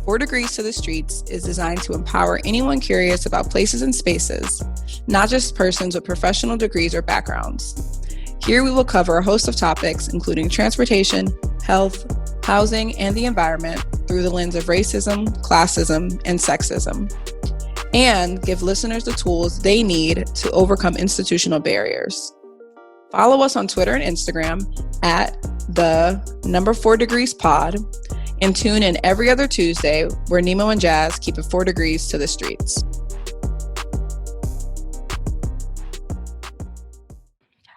4 Degrees to the Streets is designed to empower anyone curious about places and spaces, not just persons with professional degrees or backgrounds. Here we will cover a host of topics, including transportation, health, housing, and the environment through the lens of racism, classism, and sexism, and give listeners the tools they need to overcome institutional barriers. Follow us on Twitter and Instagram at the 4 Degrees Pod, and tune in every other Tuesday where Nimo and Jas keep it 4 degrees to the streets.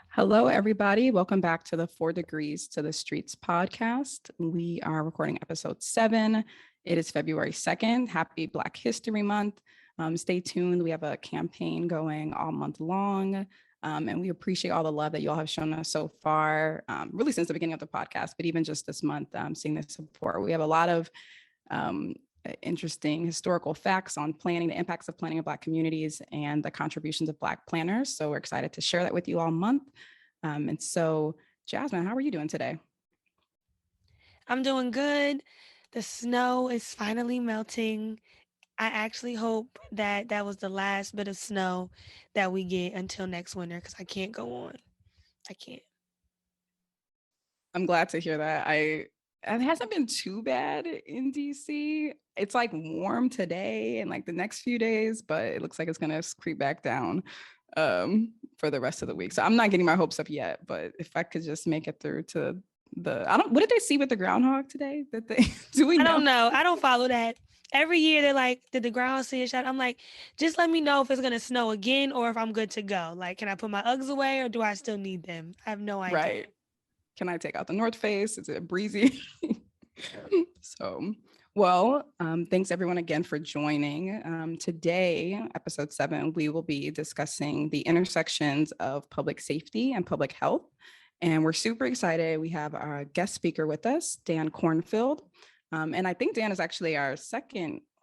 Hello, everybody. Welcome back to the 4 Degrees to the Streets podcast. We are recording episode 7. It is February 2nd. Happy Black History Month. Stay tuned. We have a campaign going all month long. And we appreciate all the love that you all have shown us so far, really since the beginning of the podcast, but even just this month, seeing the support. We have a lot of interesting historical facts on planning, the impacts of planning in Black communities and the contributions of Black planners. So we're excited to share that with you all month. And so, Jasmine, how are you doing today? I'm doing good. The snow is finally melting. I actually hope that that was the last bit of snow that we get until next winter because I can't go on. I can't. I'm glad to hear that. It hasn't been too bad in DC. It's like warm today and like the next few days, but it looks like it's gonna creep back down for the rest of the week. So I'm not getting my hopes up yet, but if I could just make it through to what did they see with the groundhog today? Do we I know? don't know. I don't follow that. Every year they're like, did the ground see a shot? I'm like, just let me know if it's gonna snow again or if I'm good to go. Like, can I put my Uggs away or do I still need them? I have no idea. Right. Can I take out the North Face? Is it breezy? So, well, thanks everyone again for joining. Today, episode 7, we will be discussing the intersections of public safety and public health. And we're super excited. We have our guest speaker with us, Dan Cornfield. And I think Dan is actually our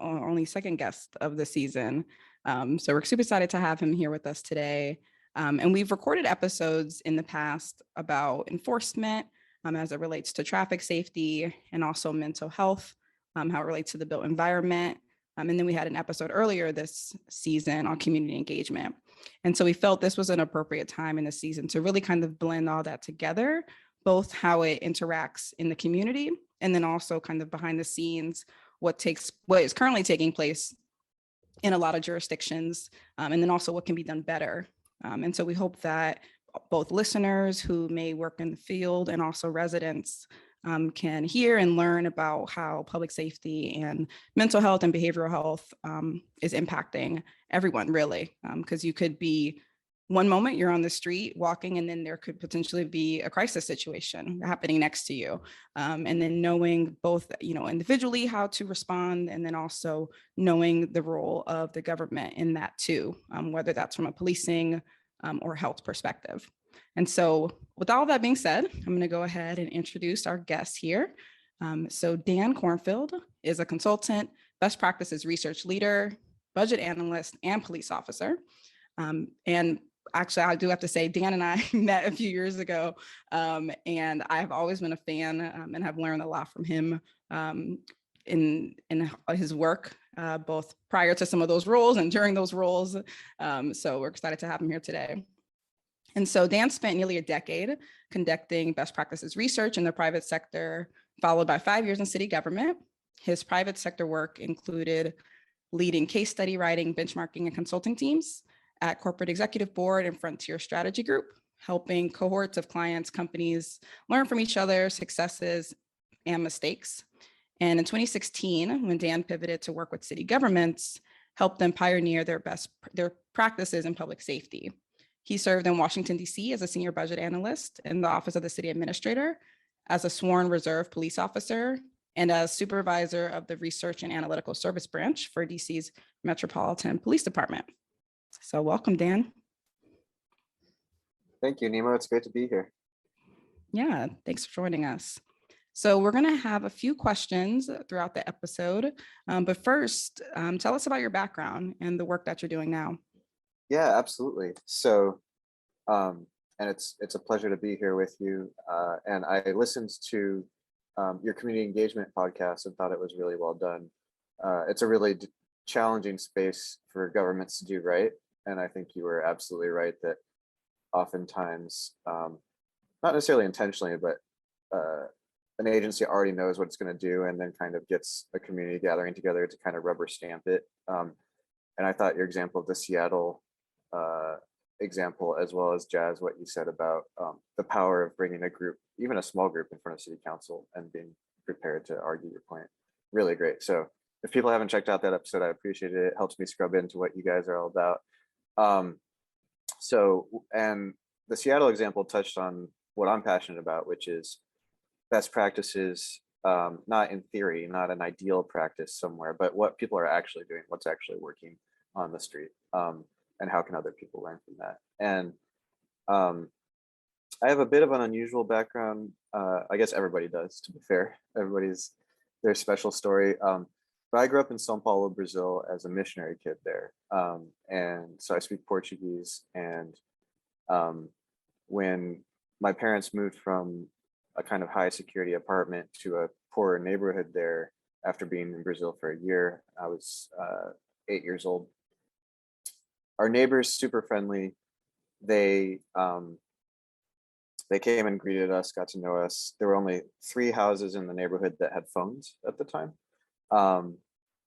only second guest of the season. So we're super excited to have him here with us today. And we've recorded episodes in the past about enforcement as it relates to traffic safety and also mental health, how it relates to the built environment. And then we had an episode earlier this season on community engagement. And so we felt this was an appropriate time in the season to really kind of blend all that together, both how it interacts in the community and then also kind of behind the scenes, what is currently taking place in a lot of jurisdictions, and then also what can be done better. And so we hope that both listeners who may work in the field and also residents can hear and learn about how public safety and mental health and behavioral health is impacting everyone, really. Because you could be one moment you're on the street walking and then there could potentially be a crisis situation happening next to you. And then knowing both, individually how to respond and then also knowing the role of the government in that too, whether that's from a policing or health perspective. And so with all that being said, I'm going to go ahead and introduce our guest here. So Dan Cornfield is a consultant, best practices research leader, budget analyst, and police officer. And actually, I do have to say, Dan and I met a few years ago, and I've always been a fan and have learned a lot from him in his work, both prior to some of those roles and during those roles. So we're excited to have him here today. And so Dan spent nearly a decade conducting best practices research in the private sector, followed by 5 years in city government. His private sector work included leading case study writing, benchmarking, and consulting teams at Corporate Executive Board and Frontier Strategy Group, helping cohorts of clients, companies learn from each other, successes, and mistakes. And in 2016, when Dan pivoted to work with city governments, helped them pioneer their practices in public safety. He served in Washington, D.C. as a senior budget analyst in the Office of the City Administrator, as a sworn reserve police officer, and as supervisor of the Research and Analytical Service Branch for D.C.'s Metropolitan Police Department. So welcome, Dan. Thank you, Nimo. It's great to be here. Yeah, thanks for joining us. So we're going to have a few questions throughout the episode. But first, tell us about your background and the work that you're doing now. Yeah, absolutely. So, and it's a pleasure to be here with you. And I listened to your community engagement podcast and thought it was really well done. it's a really challenging space for governments to do right. And I think you were absolutely right that oftentimes, not necessarily intentionally, but an agency already knows what it's going to do and then kind of gets a community gathering together to kind of rubber stamp it. And I thought your example of the Seattle example, as well as Jas, what you said about the power of bringing a group, even a small group, in front of city council and being prepared to argue your point. Really great. So if people haven't checked out that episode, I appreciate it. It helps me scrub into what you guys are all about. And the Seattle example touched on what I'm passionate about, which is best practices, not in theory, not an ideal practice somewhere, but what people are actually doing, what's actually working on the street, and how can other people learn from that. And I have a bit of an unusual background. I guess everybody does, to be fair. Everybody's their special story. But I grew up in São Paulo, Brazil, as a missionary kid there. And so I speak Portuguese. And when my parents moved from a kind of high security apartment to a poorer neighborhood there after being in Brazil for a year, I was 8 years old. Our neighbors, super friendly. They came and greeted us, got to know us. There were only 3 houses in the neighborhood that had phones at the time.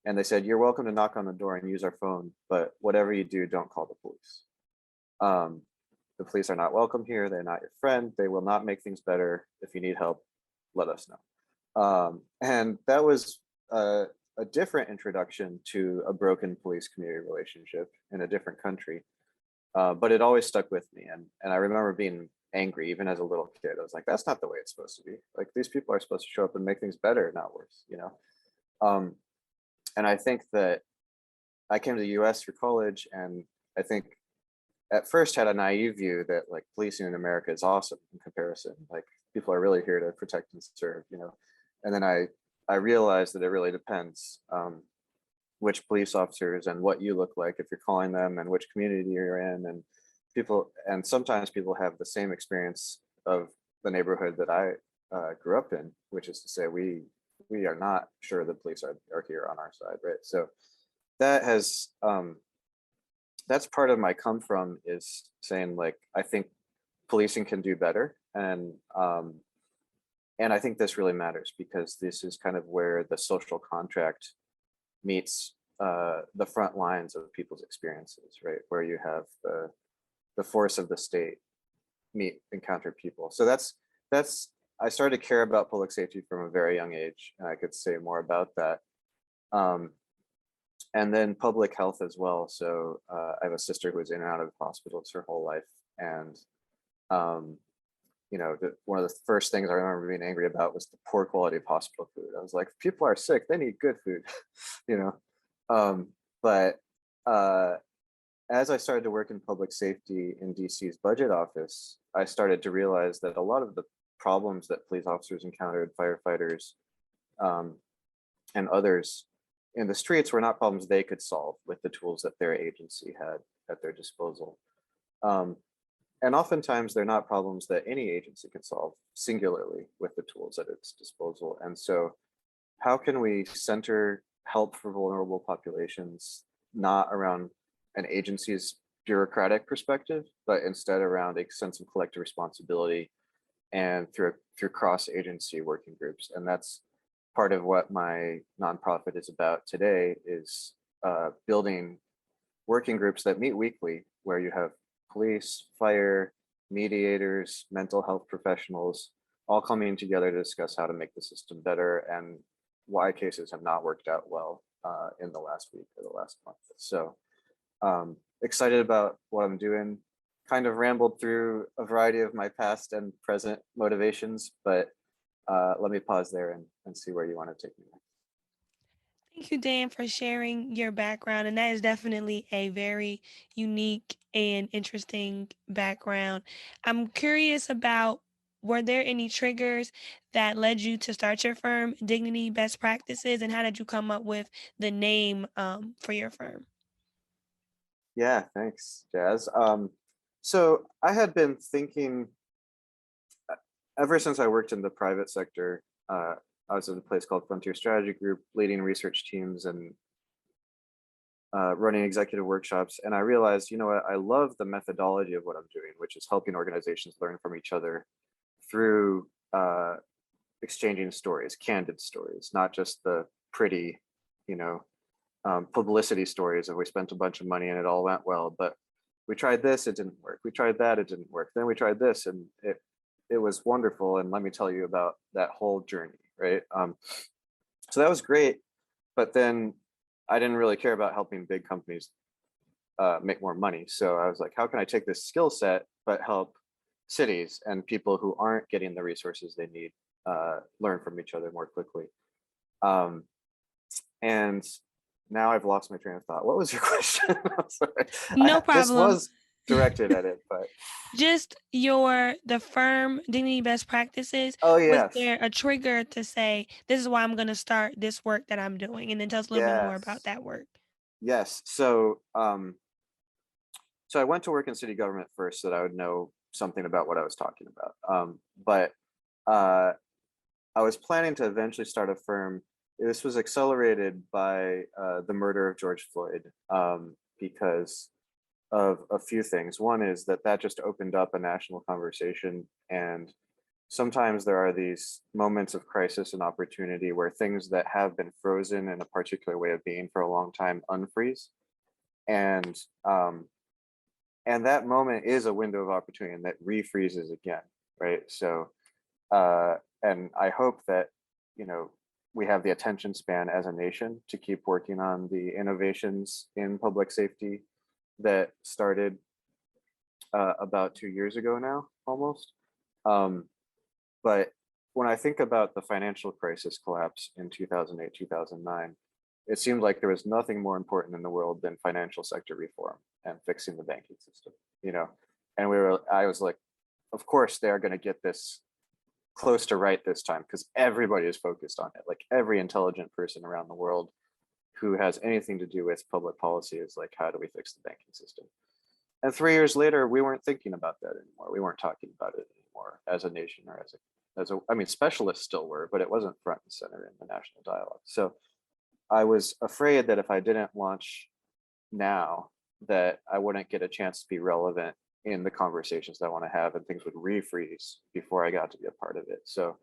And they said, "You're welcome to knock on the door and use our phone, but whatever you do, don't call the police. The police are not welcome here. They're not your friend. They will not make things better. If you need help, let us know." And that was a different introduction to a broken police community relationship in a different country. But it always stuck with me. And I remember being angry, even as a little kid. I was like, that's not the way it's supposed to be. Like, these people are supposed to show up and make things better, not worse, you know? And I think that I came to the US for college, and I think at first had a naive view that like policing in America is awesome in comparison. Like, people are really here to protect and serve, you know? And then I realized that it really depends which police officers and what you look like if you're calling them, and which community you're in, and sometimes people have the same experience of the neighborhood that I grew up in, which is to say we are not sure the police are here on our side, right? So that has that's part of my come from, is saying like, I think policing can do better, and I think this really matters because this is kind of where the social contract meets the front lines of people's experiences, right? Where you have the force of the state encounter people. So that's I started to care about public safety from a very young age, and I could say more about that. And then public health as well. So I have a sister who was in and out of hospitals her whole life, and you know, one of the first things I remember being angry about was the poor quality of hospital food. I was like, if people are sick, they need good food, you know. But as I started to work in public safety in DC's budget office, I started to realize that a lot of the problems that police officers encountered, firefighters, and others in the streets were not problems they could solve with the tools that their agency had at their disposal. And oftentimes they're not problems that any agency can solve singularly with the tools at its disposal. And so how can we center help for vulnerable populations, not around an agency's bureaucratic perspective, but instead around a sense of collective responsibility and through cross-agency working groups? And that's part of what my nonprofit is about today, is building working groups that meet weekly, where you have police, fire, mediators, mental health professionals, all coming together to discuss how to make the system better and why cases have not worked out well in the last week or the last month. So excited about what I'm doing. Kind of rambled through a variety of my past and present motivations, but let me pause there and see where you want to take me. Thank you, Dan, for sharing your background. And that is definitely a very unique and interesting background. I'm curious about, were there any triggers that led you to start your firm, Dignity Best Practices, and how did you come up with the name for your firm? Yeah, thanks, Jas. So I had been thinking ever since I worked in the private sector, I was at a place called Frontier Strategy Group, leading research teams and running executive workshops. And I realized, you know what, I love the methodology of what I'm doing, which is helping organizations learn from each other through exchanging stories, candid stories, not just the pretty, you know, publicity stories of we spent a bunch of money and it all went well, but we tried this, it didn't work. We tried that, it didn't work. Then we tried this and it was wonderful. And let me tell you about that whole journey, right? So that was great, but then I didn't really care about helping big companies make more money. So I was like, how can I take this skill set but help cities and people who aren't getting the resources they need learn from each other more quickly? And now I've lost my train of thought. What was your question? I'm sorry. No This problem. was directed at it, but Just the firm Dignity Best Practices. oh Was yes, there a trigger to say, this is why I'm going to start this work that I'm doing? And then tell us a little bit more about yes, that work. yes. So so I went to work in city government first so that I would know something about what I was talking about. But I was planning to eventually start a firm. This was accelerated by the murder of George Floyd because of a few things. One is that just opened up a national conversation, and sometimes there are these moments of crisis and opportunity where things that have been frozen in a particular way of being for a long time unfreeze, and that moment is a window of opportunity and that refreezes again, right? So and I hope that, you know, we have the attention span as a nation to keep working on the innovations in public safety that started about 2 years ago now, almost. But when I think about the financial crisis collapse in 2008, 2009, it seemed like there was nothing more important in the world than financial sector reform and fixing the banking system, you know? And I was like, of course they're going to get this close to right this time because everybody is focused on it. Like every intelligent person around the world who has anything to do with public policy is like, how do we fix the banking system? And 3 years later, we weren't thinking about that anymore. We weren't talking about it anymore as a nation or I mean, specialists still were, but it wasn't front and center in the national dialogue. So I was afraid that if I didn't launch now, that I wouldn't get a chance to be relevant in the conversations that I want to have, and things would refreeze before I got to be a part of it. So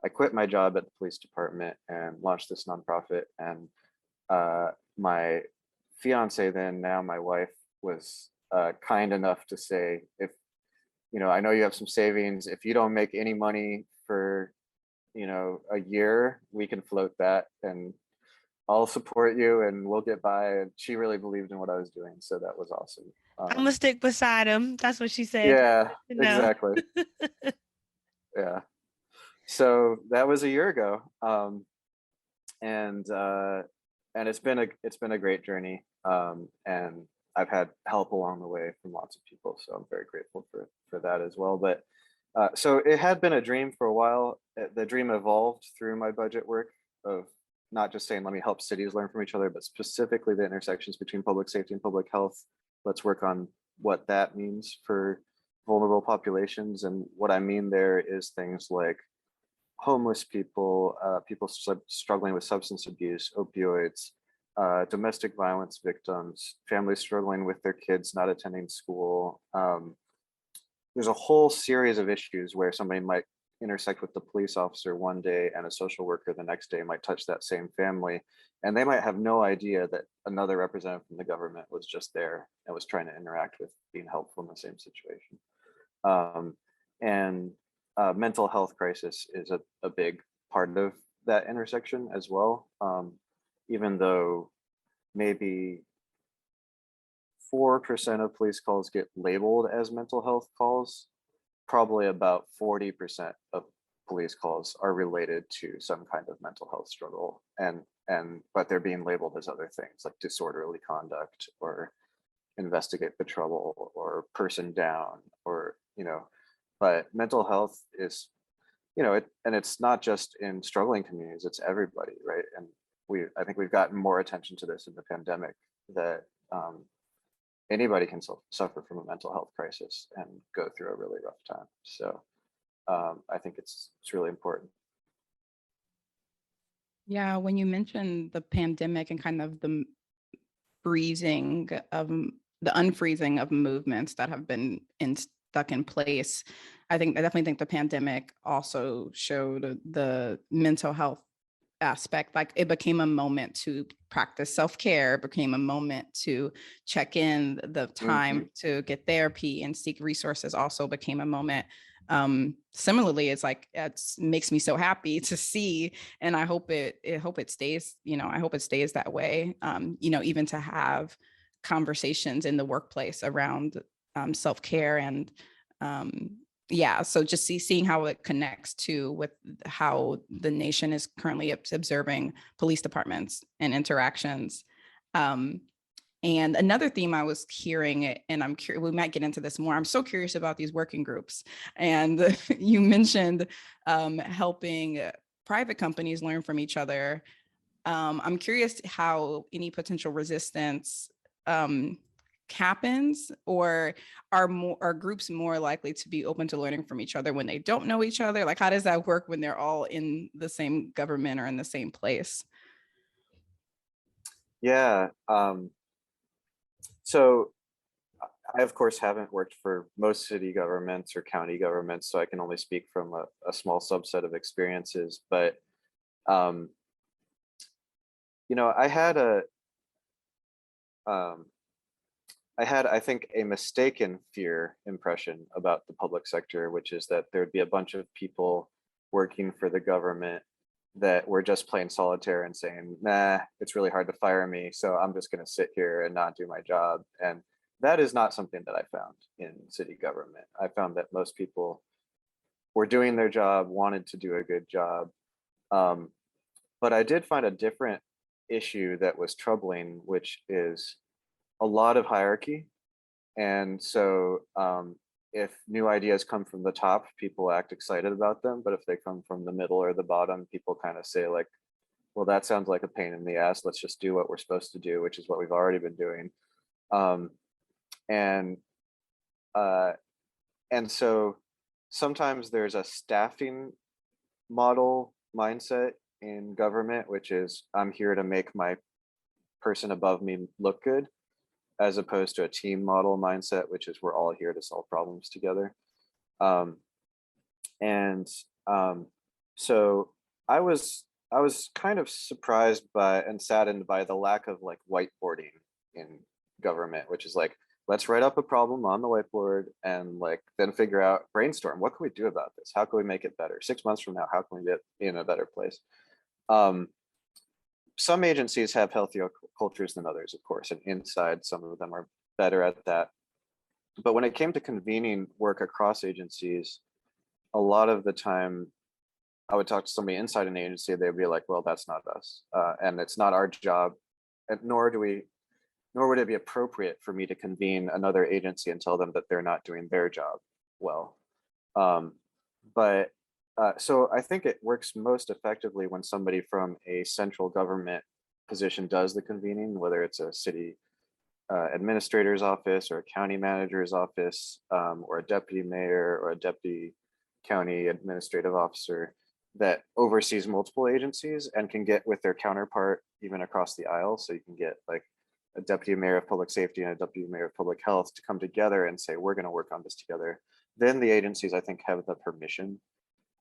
I quit my job at the police department and launched this nonprofit. And my fiance, then now my wife, was kind enough to say, if, you know, I know you have some savings, if you don't make any money for, you know, a year, we can float that and I'll support you and we'll get by. And she really believed in what I was doing. So that was awesome. I'm going to stick beside him. That's what she said. Yeah, No. exactly. Yeah. So that was a year ago. And it's been a great journey. And I've had help along the way from lots of people. So I'm very grateful for that as well. But so it had been a dream for a while. The dream evolved through my budget work of not just saying, let me help cities learn from each other, but specifically the intersections between public safety and public health. Let's work on what that means for vulnerable populations. And what I mean there is things like homeless people, people struggling with substance abuse, opioids, domestic violence victims, families struggling with their kids not attending school. There's a whole series of issues where somebody might intersect with the police officer one day and a social worker the next day might touch that same family. And they might have no idea that another representative from the government was just there and was trying to interact with being helpful in the same situation. And mental health crisis is a big part of that intersection as well. Even though maybe 4% of police calls get labeled as mental health calls, probably about 40% of police calls are related to some kind of mental health struggle, but they're being labeled as other things like disorderly conduct or investigate the trouble or person down, or, you know, but mental health is, you know, and it's not just in struggling communities, it's everybody, right? And I think we've gotten more attention to this in the pandemic, that anybody can suffer from a mental health crisis and go through a really rough time. So I think it's really important. Yeah, when you mentioned the pandemic and kind of the freezing of the unfreezing of movements that have been stuck in place, I definitely think the pandemic also showed the mental health aspect. Like it became a moment to practice self-care, became a moment to check in, the time to get therapy and seek resources also became a moment. Similarly, it's like it makes me so happy to see, and I hope it stays, I hope it stays that way. Even to have conversations in the workplace around self-care and yeah, so just seeing how it connects to with how the nation is currently observing police departments and interactions. And another theme I was hearing, and I'm curious, we might get into this more. I'm so curious about these working groups. And you mentioned helping private companies learn from each other. I'm curious how any potential resistance happens, or are groups more likely to be open to learning from each other when they don't know each other? Like, how does that work when they're all in the same government or in the same place? Yeah. So I, of course, haven't worked for most city governments or county governments, so I can only speak from a small subset of experiences. But um, I had um, I think, a mistaken fear impression about the public sector, which is that there'd be a bunch of people working for the government that were just playing solitaire and saying, nah, it's really hard to fire me, so I'm just going to sit here and not do my job. And that is not something that I found in city government. I found that most people were doing their job, wanted to do a good job. Um, but I did find a different issue that was troubling, which is a lot of hierarchy. And so if new ideas come from the top, people act excited about them. But if they come from the middle or the bottom, people kind of say like, well, that sounds like a pain in the ass. Let's just do what we're supposed to do, which is what we've already been doing. Um, and uh, and so sometimes there's a staffing model mindset in government, which is I'm here to make my person above me look good, as opposed to a team model mindset, which is we're all here to solve problems together. Um, and so I was kind of surprised by and saddened by the lack of like whiteboarding in government, which is like, let's write up a problem on the whiteboard and like then figure out, brainstorm, what can we do about this? How can we make it better? 6 months from now, how can we get in a better place? Um, some agencies have healthier cultures than others, of course, and inside some of them are better at that. But when it came to convening work across agencies, a lot of the time I would talk to somebody inside an agency, they'd be like, well, that's not us. And it's not our job, and nor would it be appropriate for me to convene another agency and tell them that they're not doing their job well. Um, but so I think it works most effectively when somebody from a central government position does the convening, whether it's a city administrator's office or a county manager's office, or a deputy mayor or a deputy county administrative officer that oversees multiple agencies and can get with their counterpart even across the aisle. So you can get like a deputy mayor of public safety and a deputy mayor of public health to come together and say, we're going to work on this together. Then the agencies, I think, have the permission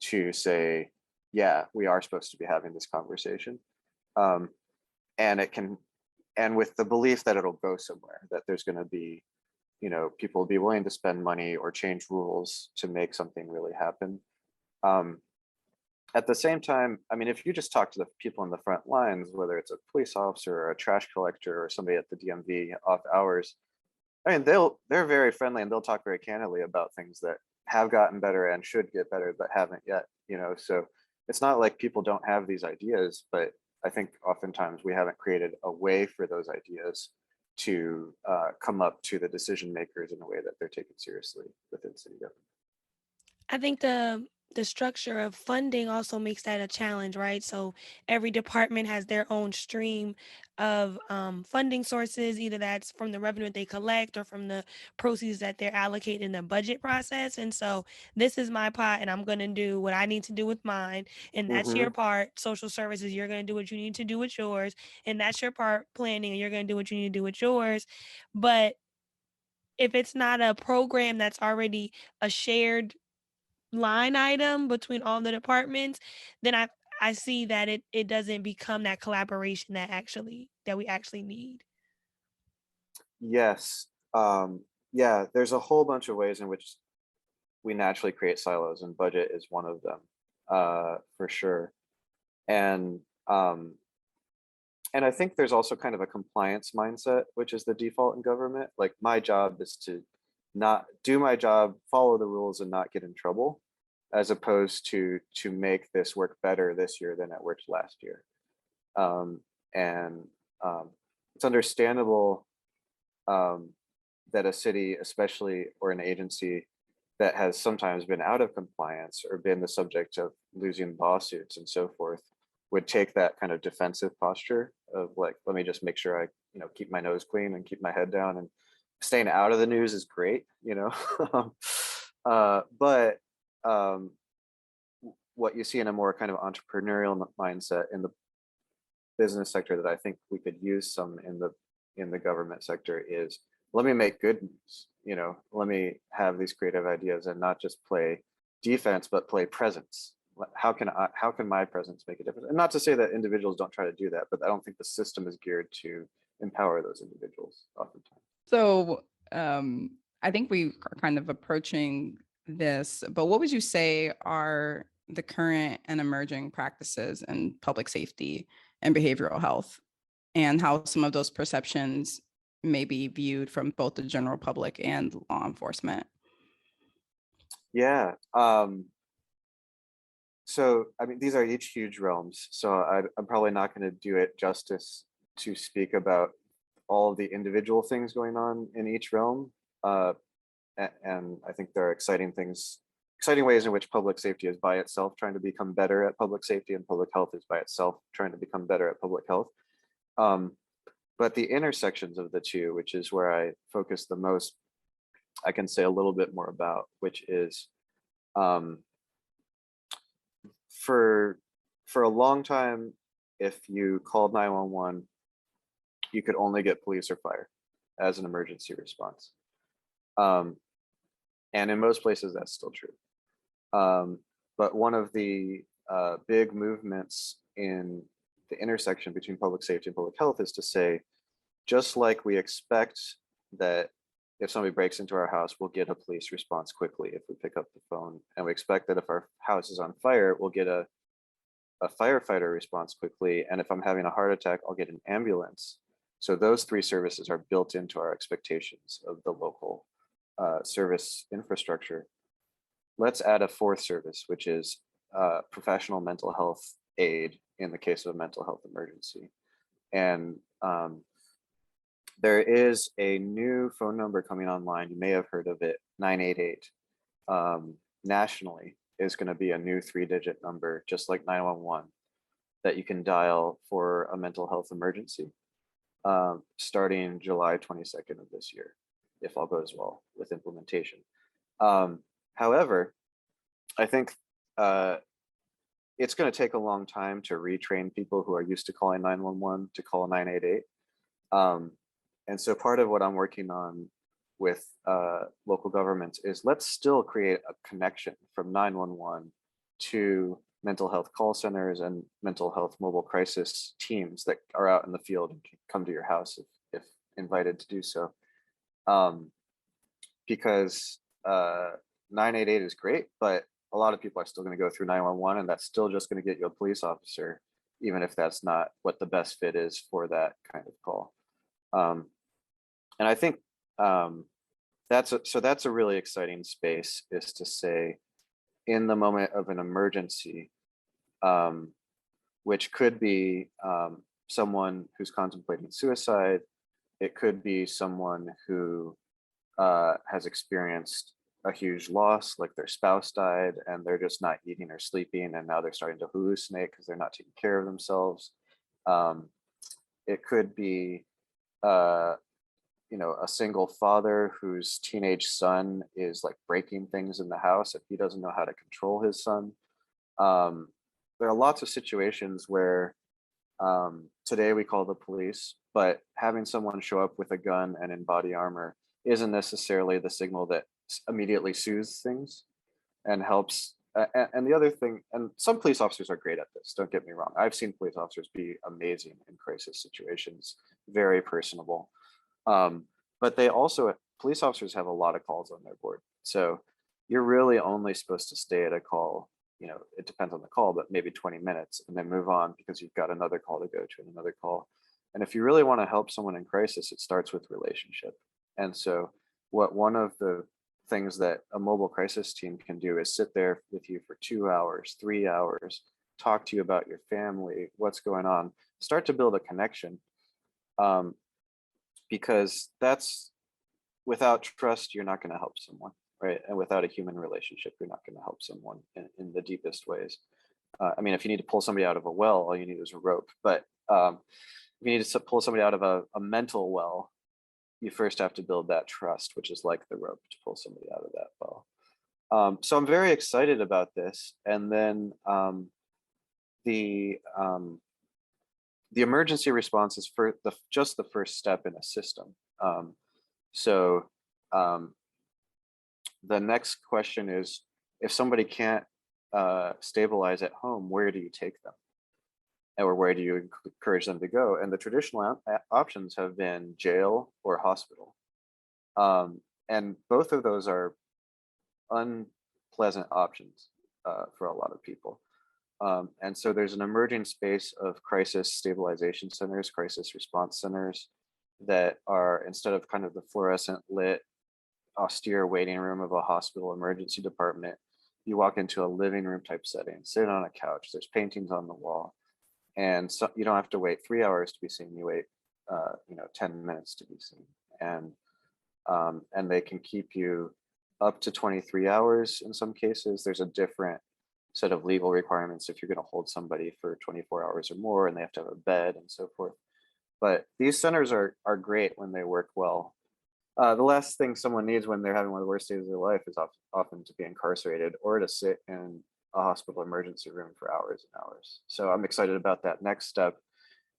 to say, yeah, we are supposed to be having this conversation. Um, and it can, and with the belief that it'll go somewhere, that there's going to be, people will be willing to spend money or change rules to make something really happen. Um, at the same time, I mean, if you just talk to the people in the front lines, whether it's a police officer or a trash collector or somebody at the DMV off hours, I mean, they're very friendly and they'll talk very candidly about things that have gotten better and should get better, but haven't yet, so it's not like people don't have these ideas, but I think oftentimes we haven't created a way for those ideas to come up to the decision makers in a way that they're taken seriously within city government. I think the the structure of funding also makes that a challenge, right? So every department has their own stream of funding sources, either that's from the revenue that they collect or from the proceeds that they're allocated in the budget process. And so this is my pot, and I'm going to do what I need to do with mine. And that's Mm-hmm. your part, social services. You're going to do what you need to do with yours. And that's your part, planning, and you're going to do what you need to do with yours. But if it's not a program that's already a shared line item between all the departments, then I see that it doesn't become that collaboration that we actually need. Yes. Yeah, there's a whole bunch of ways in which we naturally create silos, and budget is one of them, for sure. And I think there's also kind of a compliance mindset, which is the default in government. Like, my job is to not do my job, follow the rules, and not get in trouble, as opposed to make this work better this year than it worked last year. And it's understandable that a city, especially, or an agency that has sometimes been out of compliance or been the subject of losing lawsuits and so forth, would take that kind of defensive posture of like, let me just make sure I, keep my nose clean and keep my head down, and staying out of the news is great, but what you see in a more kind of entrepreneurial mindset in the business sector that I think we could use some in the government sector is, let me make good news, let me have these creative ideas and not just play defense, but play presence. How can my presence make a difference? And not to say that individuals don't try to do that, but I don't think the system is geared to empower those individuals oftentimes. So I think we are kind of approaching this, but what would you say are the current and emerging practices in public safety and behavioral health, and how some of those perceptions may be viewed from both the general public and law enforcement? Yeah. So, I mean, these are each huge realms. So I'm probably not going to do it justice to speak about all of the individual things going on in each realm. And I think there are exciting ways in which public safety is by itself trying to become better at public safety, and public health is by itself trying to become better at public health. But the intersections of the two, which is where I focus the most, I can say a little bit more about, which is for a long time, if you called 911, you could only get police or fire as an emergency response. And in most places, that's still true. But one of the big movements in the intersection between public safety and public health is to say, just like we expect that if somebody breaks into our house, we'll get a police response quickly if we pick up the phone. And we expect that if our house is on fire, we'll get a firefighter response quickly. And if I'm having a heart attack, I'll get an ambulance. So those three services are built into our expectations of the local service infrastructure. Let's add a fourth service, which is professional mental health aid in the case of a mental health emergency. And there is a new phone number coming online. You may have heard of it, 988. Nationally is going to be a new 3-digit number, just like 911, that you can dial for a mental health emergency, starting July 22nd of this year, if all goes well with implementation. However, I think it's going to take a long time to retrain people who are used to calling 911 to call 988. And so part of what I'm working on with local governments is, let's still create a connection from 911 to mental health call centers and mental health mobile crisis teams that are out in the field and can come to your house if invited to do so. Because 988 is great, but a lot of people are still going to go through 911, and that's still just going to get you a police officer, even if that's not what the best fit is for that kind of call. And I think that's a really exciting space, is to say, in the moment of an emergency, which could be someone who's contemplating suicide, it could be someone who has experienced a huge loss, like their spouse died and they're just not eating or sleeping, and now they're starting to hallucinate because they're not taking care of themselves. Um, it could be, uh, a single father whose teenage son is like breaking things in the house and he doesn't know how to control his son. Um, there are lots of situations where today we call the police, but having someone show up with a gun and in body armor isn't necessarily the signal that immediately soothes things and helps. And the other thing, and some police officers are great at this, don't get me wrong. I've seen police officers be amazing in crisis situations, very personable. Um, but police officers have a lot of calls on their board. So you're really only supposed to stay at a call, it depends on the call, but maybe 20 minutes and then move on because you've got another call to go to and another call. And if you really want to help someone in crisis, it starts with relationship. And so one of the things that a mobile crisis team can do is sit there with you for 2 hours, 3 hours, talk to you about your family, what's going on, start to build a connection. Because that's, without trust, you're not going to help someone, right? And without a human relationship, you're not going to help someone in the deepest ways. I mean, if you need to pull somebody out of a well, all you need is a rope. But if you need to pull somebody out of a mental well, you first have to build that trust, which is like the rope to pull somebody out of that well. So I'm very excited about this. And then the emergency response is just the first step in a system. So the next question is, if somebody can't stabilize at home, where do you take them? Or where do you encourage them to go? And the traditional options have been jail or hospital. And both of those are unpleasant options for a lot of people. And so there's an emerging space of crisis stabilization centers, crisis response centers that are, instead of kind of the fluorescent lit, austere waiting room of a hospital emergency department, you walk into a living room type setting, sit on a couch, there's paintings on the wall. And so you don't have to wait 3 hours to be seen, you wait 10 minutes to be seen. And they can keep you up to 23 hours in some cases. There's a different set of legal requirements if you're going to hold somebody for 24 hours or more, and they have to have a bed and so forth. But these centers are great when they work well. The last thing someone needs when they're having one of the worst days of their life is often to be incarcerated or to sit in a hospital emergency room for hours and hours. So I'm excited about that next step.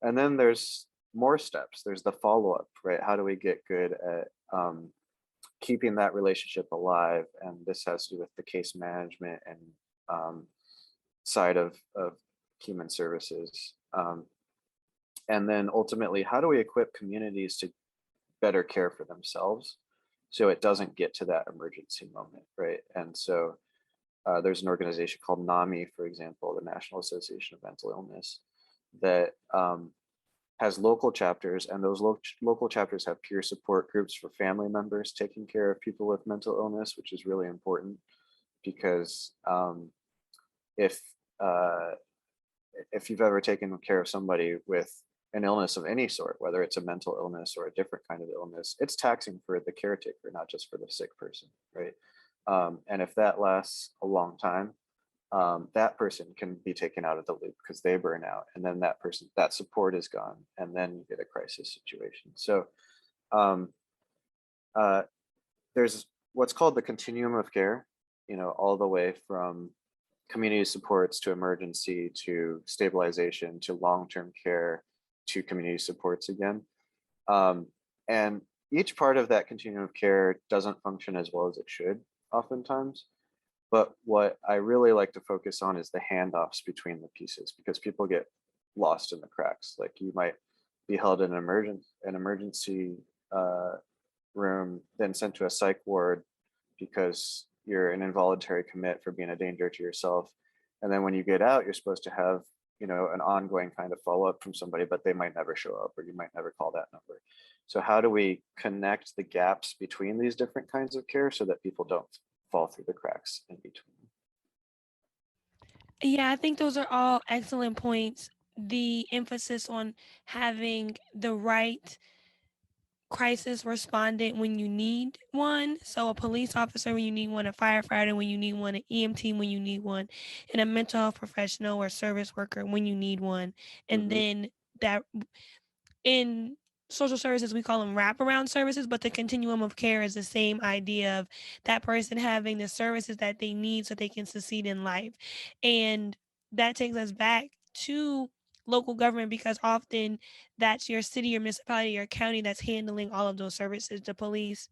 And then there's more steps. There's the follow-up, right? How do we get good at keeping that relationship alive? And this has to do with the case management and side of human services. And then ultimately, how do we equip communities to better care for themselves so it doesn't get to that emergency moment, right? And so there's an organization called NAMI, for example, the National Association of Mental Illness, that has local chapters, and those local chapters have peer support groups for family members taking care of people with mental illness, which is really important because if you've ever taken care of somebody with an illness of any sort, whether it's a mental illness or a different kind of illness, it's taxing for the caretaker, not just for the sick person, right? And if that lasts a long time, that person can be taken out of the loop because they burn out, and then that support is gone, and then you get a crisis situation. So there's what's called the continuum of care, all the way from community supports to emergency to stabilization to long-term care to community supports again. And each part of that continuum of care doesn't function as well as it should oftentimes. But what I really like to focus on is the handoffs between the pieces, because people get lost in the cracks. Like you might be held in an emergency room, then sent to a psych ward because you're an involuntary commit for being a danger to yourself. And then when you get out, you're supposed to have, an ongoing kind of follow-up from somebody, but they might never show up or you might never call that number. So how do we connect the gaps between these different kinds of care so that people don't fall through the cracks in between? Yeah, I think those are all excellent points. The emphasis on having the right crisis respondent when you need one. So a police officer when you need one, a firefighter when you need one, an EMT when you need one, and a mental health professional or service worker when you need one. And Hmm. then that in social services, we call them wraparound services, but the continuum of care is the same idea of that person having the services that they need so they can succeed in life. And that takes us back to local government because often that's your city or municipality or county that's handling all of those services, the police,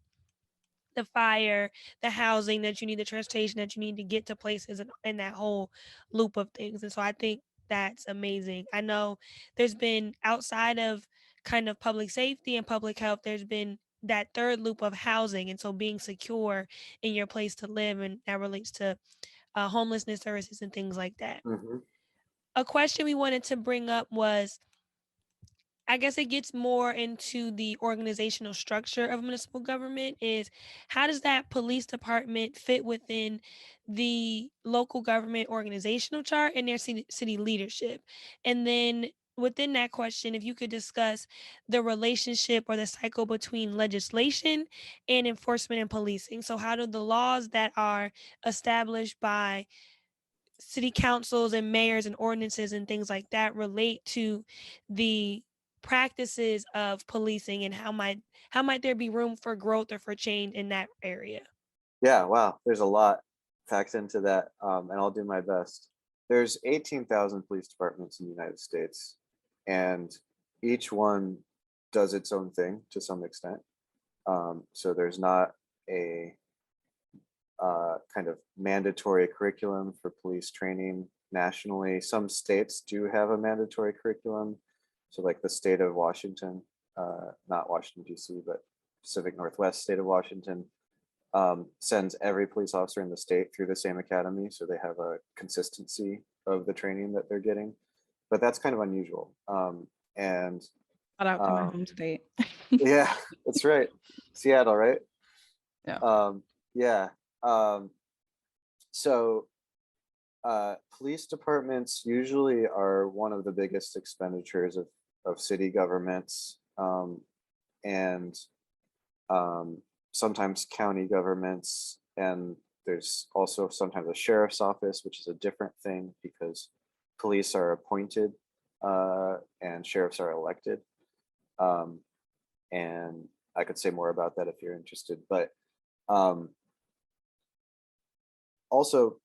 the fire, the housing that you need, the transportation that you need to get to places and that whole loop of things. And so I think that's amazing. I know there's been outside of kind of public safety and public health, there's been that third loop of housing. And so being secure in your place to live, and that relates to homelessness services and things like that. Hmm. A question we wanted to bring up was, I guess it gets more into the organizational structure of municipal government, is how does that police department fit within the local government organizational chart and their city leadership? And then within that question, if you could discuss the relationship or the cycle between legislation and enforcement and policing. So how do the laws that are established by city councils and mayors and ordinances and things like that relate to the practices of policing, and how might there be room for growth or for change in that area? Yeah, wow, there's a lot packed into that, and I'll do my best. There's 18,000 police departments in the United States, and each one does its own thing to some extent. So there's not a kind of mandatory curriculum for police training nationally. Some states do have a mandatory curriculum. So like the state of Washington, not Washington, D.C., but Pacific Northwest state of Washington, sends every police officer in the state through the same academy. So they have a consistency of the training that they're getting. But that's kind of unusual. And Shout out to my um, home state. yeah, that's right. Seattle, right? Yeah. Yeah. Um, so police departments usually are one of the biggest expenditures of city governments, and sometimes county governments. And there's also sometimes a sheriff's office, which is a different thing because police are appointed and sheriffs are elected. Um, and I could say more about that if you're interested. But um, also,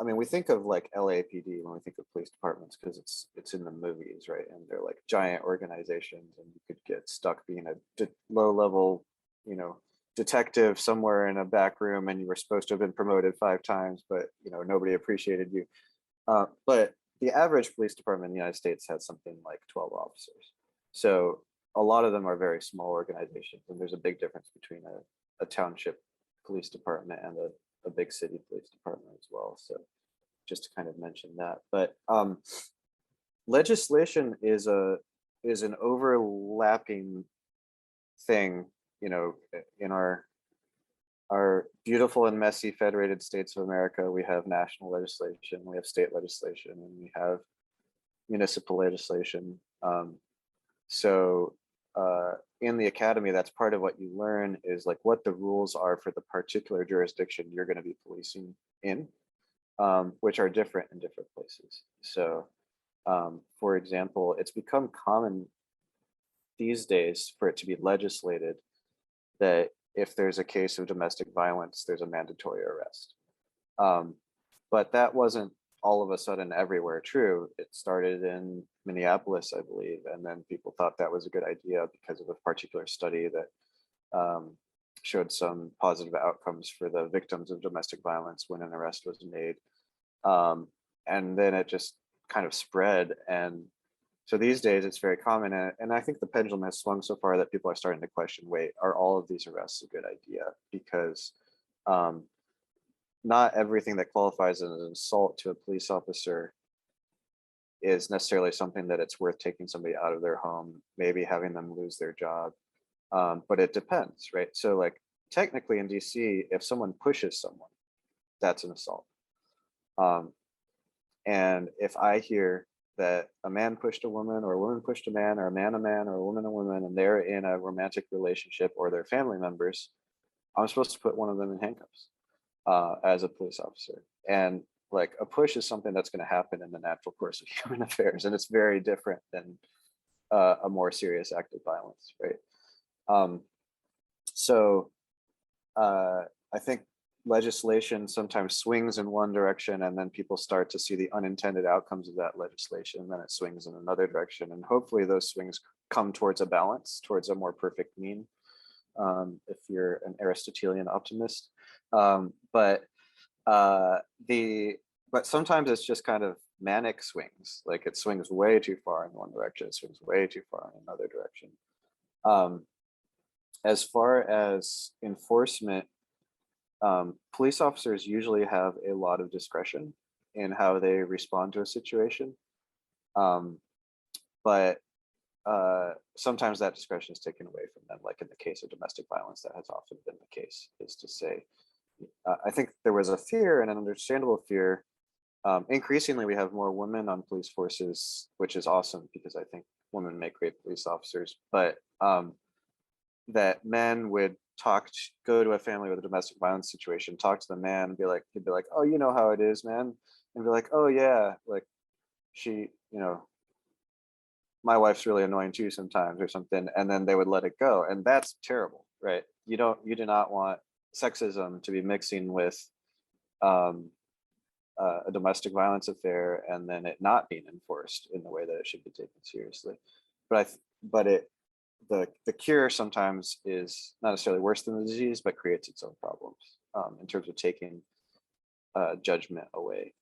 I mean, we think of like LAPD when we think of police departments because it's in the movies, right? And they're like giant organizations, and you could get stuck being a low level, you know, detective somewhere in a back room, and you were supposed to have been promoted 5 times, but nobody appreciated you. But the average police department in the United States has something like 12 officers, so a lot of them are very small organizations, and there's a big difference between a township police department and a big city police department as well. So just to kind of mention that. But legislation is an overlapping thing, in our beautiful and messy federated states of America. We have national legislation, we have state legislation, and we have municipal legislation. So in the academy, that's part of what you learn, is like what the rules are for the particular jurisdiction you're going to be policing in, which are different in different places. So for example, it's become common these days for it to be legislated that if there's a case of domestic violence, there's a mandatory arrest. But that wasn't all of a sudden everywhere true. It started in Minneapolis, I believe, and then people thought that was a good idea because of a particular study that showed some positive outcomes for the victims of domestic violence when an arrest was made. And then it just kind of spread. And so these days it's very common. And I think the pendulum has swung so far that people are starting to question, wait, are all of these arrests a good idea? Because not everything that qualifies as an assault to a police officer is necessarily something that it's worth taking somebody out of their home, maybe having them lose their job. But it depends, right? So like technically in DC, if someone pushes someone, that's an assault. And if I hear that a man pushed a woman, or a woman pushed a man, or a man, or a woman, and they're in a romantic relationship, or they're family members, I'm supposed to put one of them in handcuffs as a police officer. And like a push is something that's going to happen in the natural course of human affairs, and it's very different than a more serious act of violence, right? So I think legislation sometimes swings in one direction, and then people start to see the unintended outcomes of that legislation, and then it swings in another direction, and hopefully those swings come towards a balance, towards a more perfect mean, if you're an Aristotelian optimist. But sometimes it's just kind of manic swings, like it swings way too far in one direction, it swings way too far in another direction. As far as enforcement, police officers usually have a lot of discretion in how they respond to a situation. But sometimes that discretion is taken away from them, like in the case of domestic violence, that has often been the case, is to say, I think there was a fear, and an understandable fear. Increasingly, we have more women on police forces, which is awesome because I think women make great police officers, but that men would go to a family with a domestic violence situation, talk to the man, and he'd be like, oh, you know how it is, man. And be like, oh yeah, like she, my wife's really annoying too sometimes, or something. And then they would let it go. And that's terrible, right? You do not want sexism to be mixing with a domestic violence affair and then it not being enforced in the way that it should be taken seriously. But the cure sometimes is not necessarily worse than the disease, but creates its own problems in terms of taking judgment away.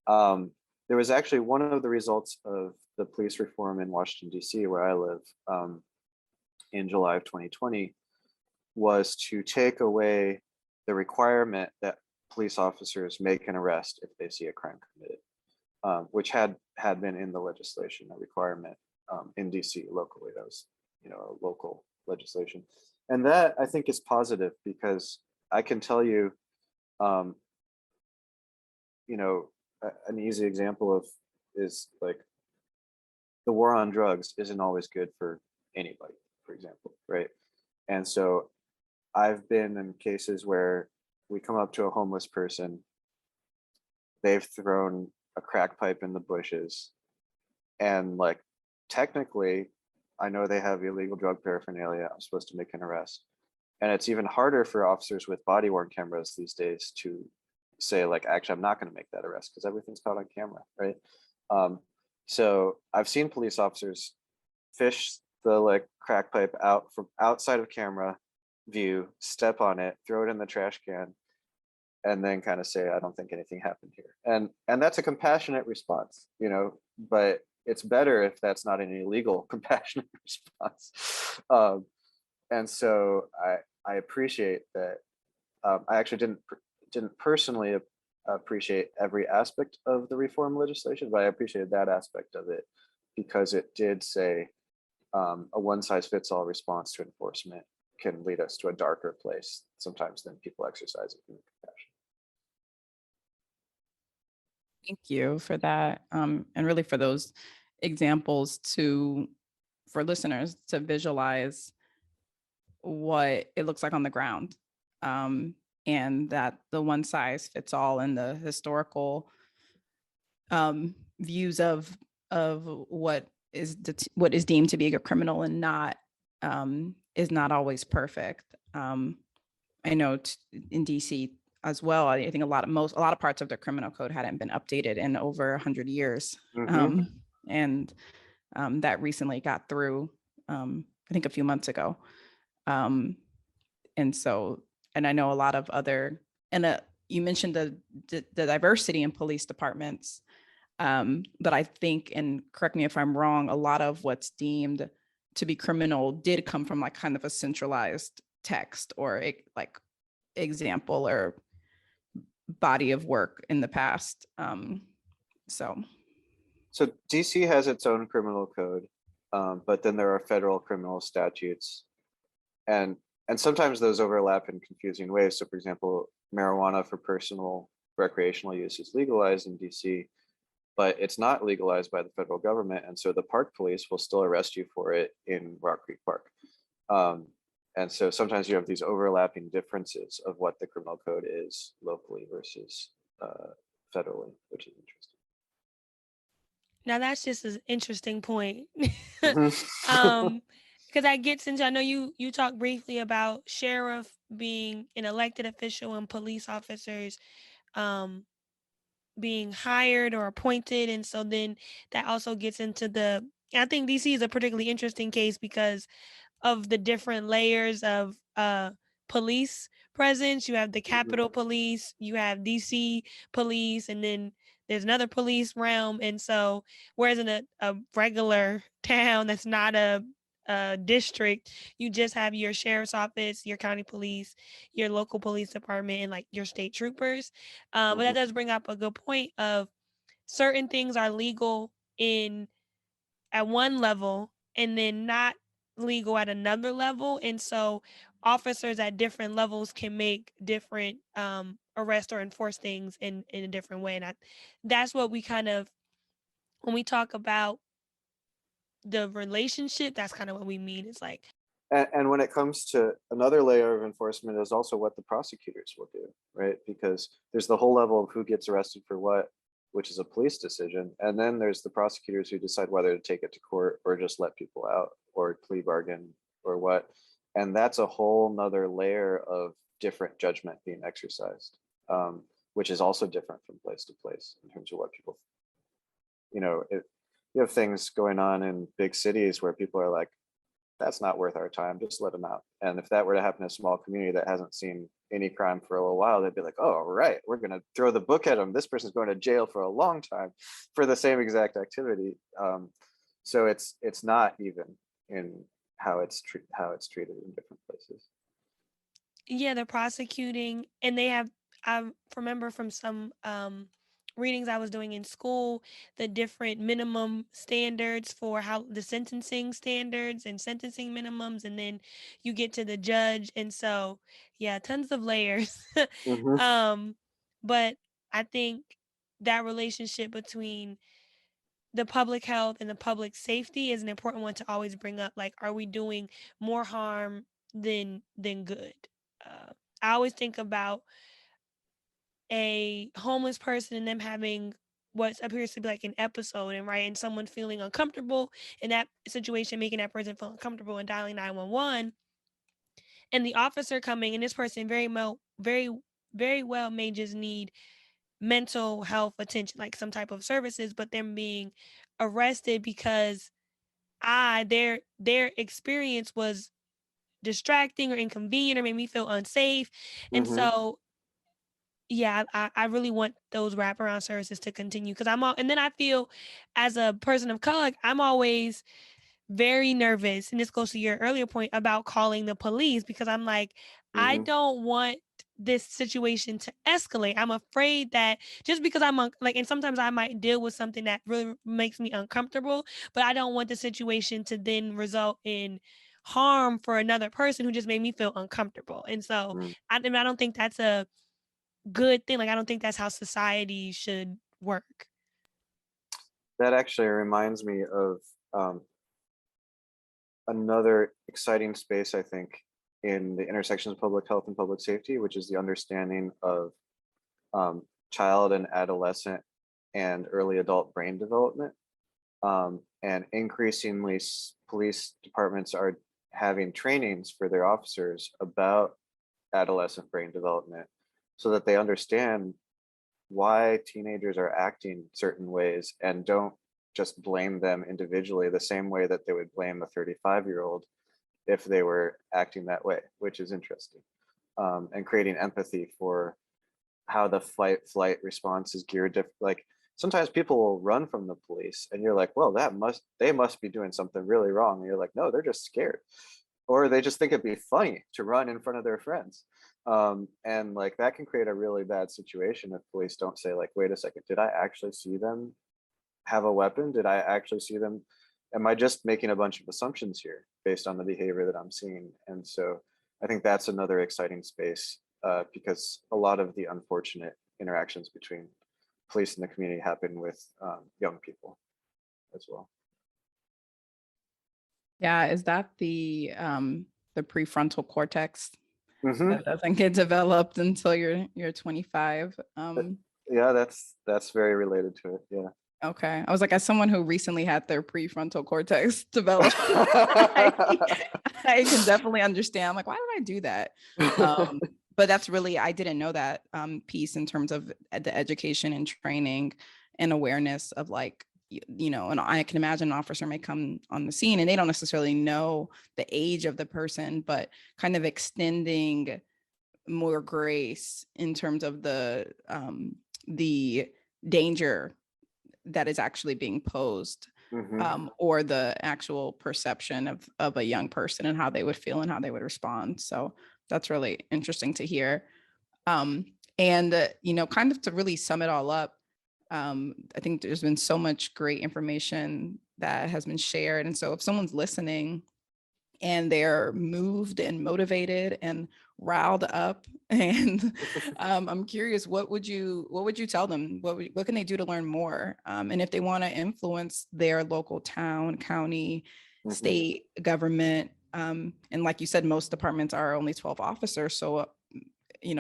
There was actually one of the results of the police reform in Washington, D.C., where I live, in July of 2020, was to take away the requirement that police officers make an arrest if they see a crime committed, which had been in the legislation, a requirement in DC locally. That was, a local legislation. And that I think is positive, because I can tell you, an easy example is like the war on drugs isn't always good for anybody, for example, right? And so I've been in cases where we come up to a homeless person, they've thrown a crack pipe in the bushes, and like technically I know they have illegal drug paraphernalia, I'm supposed to make an arrest. And it's even harder for officers with body worn cameras these days to say, like, actually, I'm not going to make that arrest because everything's caught on camera, right? So I've seen police officers fish the crack pipe out from outside of camera view, step on it, throw it in the trash can, and then kind of say, I don't think anything happened here. And that's a compassionate response, but it's better if that's not an illegal compassionate response. And so I appreciate that. I actually didn't personally appreciate every aspect of the reform legislation, but I appreciated that aspect of it because it did say a one-size-fits-all response to enforcement can lead us to a darker place sometimes than people exercising compassion. Thank you for that. And really for those examples for listeners to visualize what it looks like on the ground. And that the one size fits all in the historical views of what is deemed to be a criminal and not is not always perfect. I know in DC as well, I think a lot of parts of the criminal code hadn't been updated in over 100 years. Mm-hmm. And that recently got through, I think a few months ago. And so, and I know a lot of other, and you mentioned the diversity in police departments, but I think, and correct me if I'm wrong, a lot of what's deemed to be criminal did come from kind of a centralized text or example or body of work in the past. So DC has its own criminal code, but then there are federal criminal statutes, and sometimes those overlap in confusing ways. So, for example, marijuana for personal recreational use is legalized in DC, but it's not legalized by the federal government, and so the park police will still arrest you for it in Rock Creek Park. And so sometimes you have these overlapping differences of what the criminal code is locally versus federally, which is interesting. Now that's just an interesting point. Mhm. Because that gets into, I know you talked briefly about sheriff being an elected official and police officers um being hired or appointed. And so then that also gets into I think DC is a particularly interesting case because of the different layers of police presence. You have the Capitol Police, you have DC Police, and then there's another police realm. And so, whereas in a regular town that's not a district, you just have your sheriff's office, your county police, your local police department, and like your state troopers. But that does bring up a good point of certain things are legal in at one level and then not legal at another level. And so officers at different levels can make different arrest or enforce things in a different way. And that's what we kind of, when we talk about the relationship, that's kind of what we mean. It's like, And when it comes to another layer of enforcement is also what the prosecutors will do, right? Because there's the whole level of who gets arrested for what, which is a police decision. And then there's the prosecutors who decide whether to take it to court or just let people out or plea bargain or what. And that's a whole nother layer of different judgment being exercised, which is also different from place to place in terms of what people, you have things going on in big cities where people are like, that's not worth our time, just let them out. And if that were to happen in a small community that hasn't seen any crime for a little while, they'd be like, oh, right, we're going to throw the book at them. This person's going to jail for a long time for the same exact activity. So it's not even in how it's treated in different places. yeah, they're prosecuting, and they have, I remember from some readings I was doing in school, the different minimum standards for how the sentencing standards and sentencing minimums, and then you get to the judge. And so, yeah, tons of layers. Mm-hmm. But I think that relationship between the public health and the public safety is an important one to always bring up. Like, are we doing more harm than good? Uh, I always think about a homeless person and them having what appears to be like an episode, and right, and someone feeling uncomfortable in that situation, making that person feel uncomfortable and dialing 911, and the officer coming, and this person very well may just need mental health attention, like some type of services, but them being arrested because their experience was distracting or inconvenient or made me feel unsafe. And Mm-hmm. so, yeah, I really want those wraparound services to continue, because and then I feel as a person of color, I'm always very nervous. And this goes to your earlier point about calling the police, because I'm like, I Mm-hmm. don't want this situation to escalate. I'm afraid that just because like, and sometimes I might deal with something that really makes me uncomfortable, but I don't want the situation to then result in harm for another person who just made me feel uncomfortable. And so Mm. I don't think that's a good thing. Like, I don't think that's how society should work. That actually reminds me of um, another exciting space, I think, in the intersections of public health and public safety, which is the understanding of child and adolescent and early adult brain development. And increasingly, police departments are having trainings for their officers about adolescent brain development so that they understand why teenagers are acting certain ways and don't just blame them individually the same way that they would blame a 35-year-old if they were acting that way, which is interesting. And creating empathy for how the fight flight response is geared to, like, sometimes people will run from the police and you're like, well, they must be doing something really wrong. And you're like, no, they're just scared, or they just think it'd be funny to run in front of their friends. And like that can create a really bad situation if police don't say, like, wait a second, did I actually see them have a weapon? Did I actually see them? Am I just making a bunch of assumptions here based on the behavior that I'm seeing? And so I think that's another exciting space because a lot of the unfortunate interactions between police in the community happen with young people as well. Yeah, is that the prefrontal cortex Mm-hmm. that doesn't get developed until you're 25? Yeah, that's very related to it. Yeah. Okay. I was like, as someone who recently had their prefrontal cortex developed, I can definitely understand. I'm like, why did I do that? But that's really, I didn't know that piece in terms of the education and training and awareness of like, and I can imagine an officer may come on the scene and they don't necessarily know the age of the person, but kind of extending more grace in terms of the danger that is actually being posed, or the actual perception of a young person and how they would feel and how they would respond. So that's really interesting to hear. And kind of to really sum it all up, I think there's been so much great information that has been shared. And so if someone's listening and they're moved and motivated and riled up, and I'm curious, what would you tell them? What can they do to learn more? And if they want to influence their local town, county, state government, and like you said, most departments are only 12 officers, so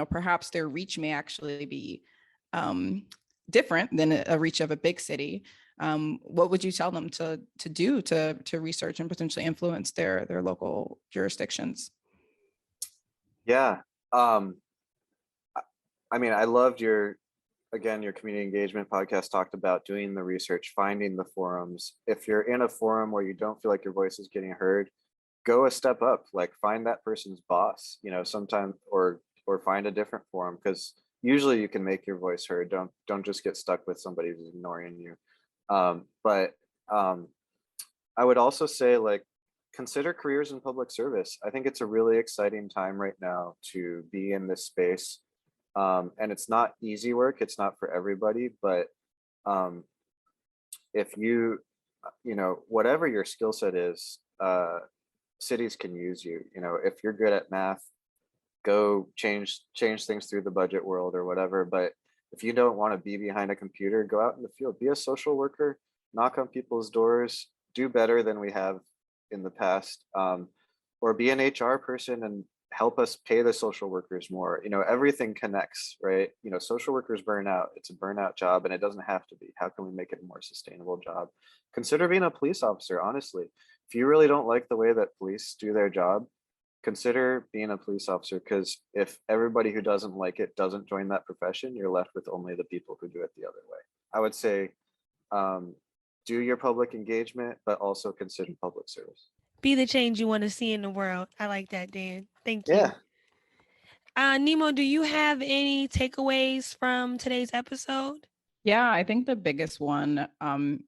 perhaps their reach may actually be different than a reach of a big city. What would you tell them to do to research and potentially influence their local jurisdictions? Yeah. I mean, I loved your community engagement podcast talked about doing the research, finding the forums. If you're in a forum where you don't feel like your voice is getting heard, go a step up, like find that person's boss, sometime, or find a different forum, because usually you can make your voice heard. Don't just get stuck with somebody who's ignoring you. But I would also say, like, consider careers in public service. I think it's a really exciting time right now to be in this space. And it's not easy work. It's not for everybody, but if whatever your skill set is, cities can use you. If you're good at math, go change things through the budget world or whatever. But if you don't want to be behind a computer, go out in the field, be a social worker, knock on people's doors, do better than we have in the past, or be an HR person and help us pay the social workers more. Everything connects, right? Social workers burn out. It's a burnout job, and it doesn't have to be. How can we make it a more sustainable job? Consider being a police officer, honestly. If you really don't like the way that police do their job, consider being a police officer, because if everybody who doesn't like it doesn't join that profession, you're left with only the people who do it the other way. I would say do your public engagement, but also consider public service. Be the change you want to see in the world. I like that, Dan. Thank you. Yeah. Nimo, do you have any takeaways from today's episode? Yeah, I think the biggest one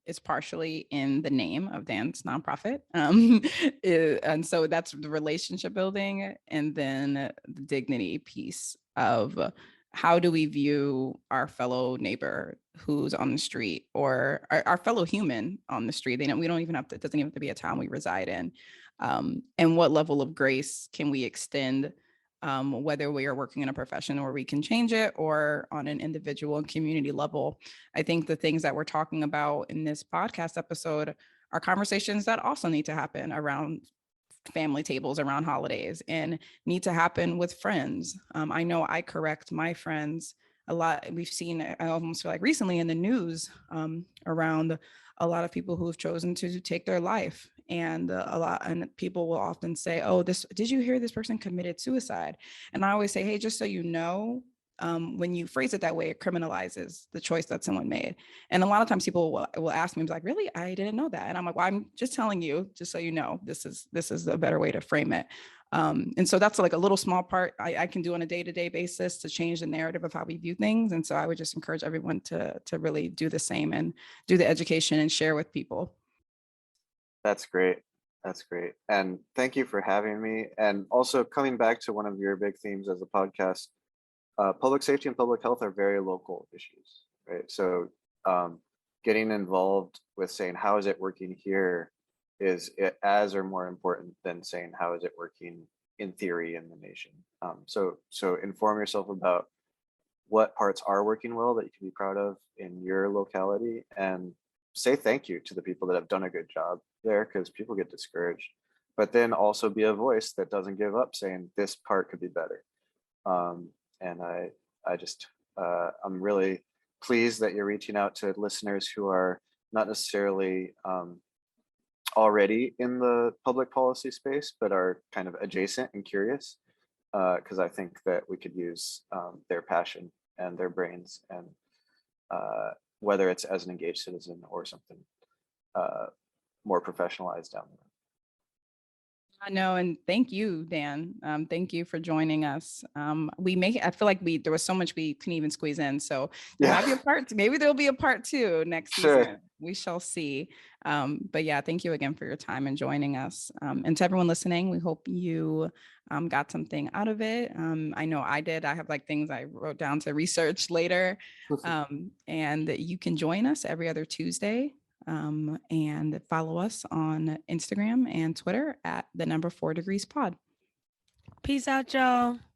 is partially in the name of Dan's nonprofit. And so that's the relationship building, and then the dignity piece of how do we view our fellow neighbor who's on the street, or our fellow human on the street. We don't even have to, it doesn't even have to be a town we reside in. And what level of grace can we extend, whether we are working in a profession where we can change it or on an individual and community level. I think the things that we're talking about in this podcast episode are conversations that also need to happen around family tables, around holidays, and need to happen with friends. I know I correct my friends a lot. We've seen, I almost feel like recently in the news, around a lot of people who have chosen to take their life. And and people will often say, oh, did you hear this person committed suicide? And I always say, hey, just so you know, when you phrase it that way, it criminalizes the choice that someone made. And a lot of times people will ask me, like, really? I didn't know that. And I'm like, well, I'm just telling you, just so you know, this is a better way to frame it. And so that's like a little small part I can do on a day-to-day basis to change the narrative of how we view things. And so I would just encourage everyone to really do the same and do the education and share with people. That's great. That's great. And thank you for having me. And also coming back to one of your big themes as a podcast, public safety and public health are very local issues, right? So getting involved with saying, how is it working here, is as or more important than saying, how is it working in theory in the nation? So inform yourself about what parts are working well that you can be proud of in your locality, and say thank you to the people that have done a good job there, because people get discouraged. But then also be a voice that doesn't give up, saying this part could be better. And I just I'm really pleased that you're reaching out to listeners who are not necessarily already in the public policy space, but are kind of adjacent and curious, because I think that we could use their passion and their brains, and whether it's as an engaged citizen or something more professionalized down the road. I know, and thank you, Dan. Thank you for joining us. I feel like there was so much we couldn't even squeeze in. So there might be a part two. Maybe there'll be a part two next Sure. season. We shall see. But yeah, thank you again for your time and joining us. And to everyone listening, we hope you got something out of it. I know I did. I have like things I wrote down to research later. And you can join us every other Tuesday. And follow us on Instagram and Twitter at the number 4 degrees pod. Peace out, y'all.